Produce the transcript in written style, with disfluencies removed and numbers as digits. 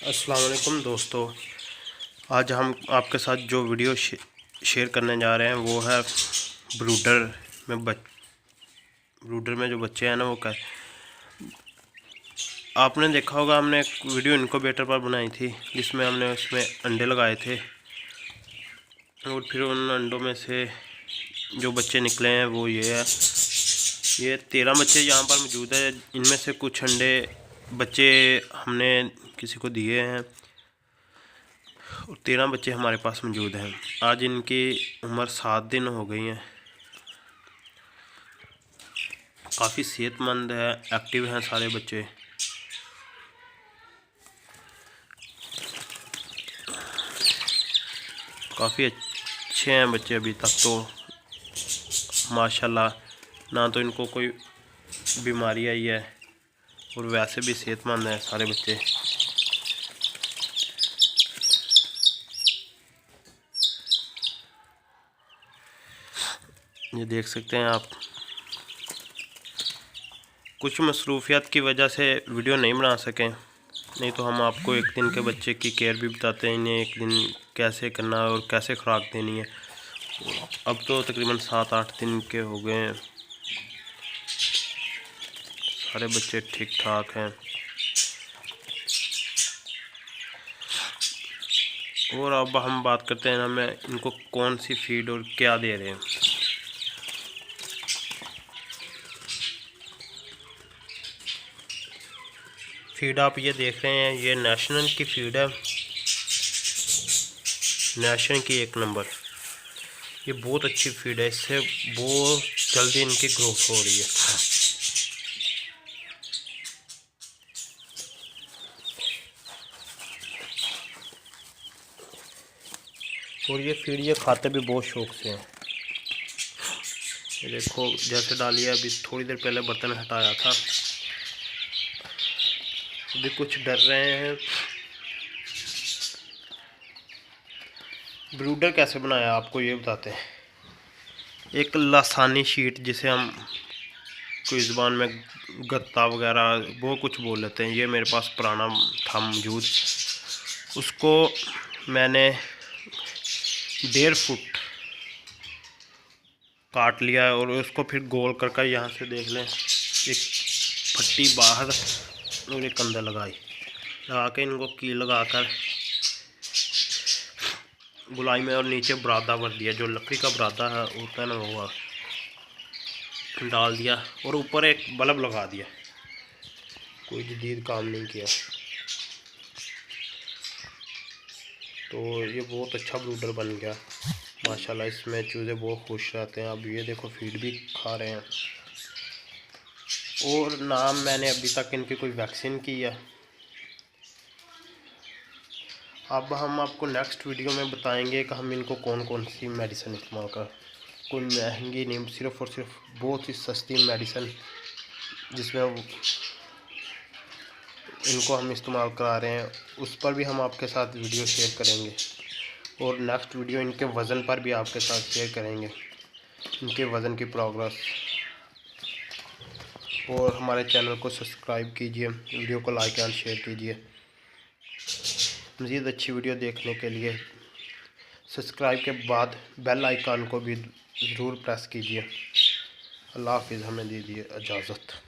अस्सलाम वालेकुम दोस्तों, आज हम आपके साथ जो वीडियो शेयर करने जा रहे हैं वो है ब्रूडर में जो बच्चे हैं ना वो कर। आपने देखा होगा हमने एक वीडियो इनक्यूबेटर पर बनाई थी जिसमें हमने उसमें अंडे लगाए थे और फिर उन अंडों में से जो बच्चे निकले हैं वो ये है। ये 13 बच्चे यहाँ पर मौजूद है। इनमें से कुछ अंडे बच्चे हमने किसी को दिए हैं और 13 बच्चे हमारे पास मौजूद हैं। आज इनकी उम्र 7 दिन हो गई है। काफ़ी सेहतमंद है, एक्टिव हैं सारे बच्चे। काफ़ी अच्छे हैं बच्चे अभी तक तो माशाल्लाह। ना तो इनको कोई बीमारी आई है और वैसे भी सेहतमंद हैं सारे बच्चे। ये देख सकते हैं आप। कुछ मसरूफियत की वजह से वीडियो नहीं बना सकें, नहीं तो हम आपको एक दिन के बच्चे की केयर भी बताते हैं, इन्हें एक दिन कैसे करना है और कैसे खुराक देनी है। अब तो तकरीबन 7-8 दिन के हो गए हैं। सारे बच्चे ठीक ठाक हैं। और अब हम बात करते हैं ना, मैं इनको कौन सी फीड और क्या दे रहे हैं। फीड आप ये देख रहे हैं, ये नेशनल की फीड है, नेशनल की 1 नंबर। ये बहुत अच्छी फीड है, इससे बहुत जल्दी इनकी ग्रोथ हो रही है। और ये फीड ये खाते भी बहुत शौक से हैं। ये देखो जैसे डाली है, अभी थोड़ी देर पहले बर्तन हटाया था, अभी कुछ डर रहे हैं। ब्रूडर कैसे बनाया आपको ये बताते हैं। एक लासानी शीट, जिसे हम कोई ज़ुबान में गत्ता वगैरह वो कुछ बोल लेते हैं, ये मेरे पास पुराना था मौजूद। उसको मैंने 1.5 फुट काट लिया और उसको फिर गोल कर यहाँ से देख लें, एक पट्टी बाहर और एक अंदर लगा के इनको कील लगाकर गुलाई में और नीचे बुरादा भर दिया, जो लकड़ी का बुरादा है होता है ना वो डाल दिया और ऊपर एक बल्ब लगा दिया। कोई जदीद काम नहीं किया। तो ये बहुत अच्छा ब्रूडर बन गया माशाल्लाह। इसमें चूज़े बहुत खुश रहते हैं। अब ये देखो फीड भी खा रहे हैं। और नाम मैंने अभी तक इनकी कोई वैक्सीन की है। अब हम आपको नेक्स्ट वीडियो में बताएंगे कि हम इनको कौन कौन सी मेडिसिन इस्तेमाल कर। कोई महंगी नहीं, सिर्फ़ और सिर्फ बहुत ही सस्ती मेडिसिन जिसमें इनको हम इस्तेमाल करा रहे हैं, उस पर भी हम आपके साथ वीडियो शेयर करेंगे। और नेक्स्ट वीडियो इनके वज़न पर भी आपके साथ शेयर करेंगे, इनके वज़न की प्रोग्रेस। और हमारे चैनल को सब्सक्राइब कीजिए, वीडियो को लाइक एंड शेयर कीजिए। मज़ीद अच्छी वीडियो देखने के लिए सब्सक्राइब के बाद बेल आइकन को भी ज़रूर प्रेस कीजिए। अल्लाह हाफ़िज़, हमें दीजिए इजाज़त।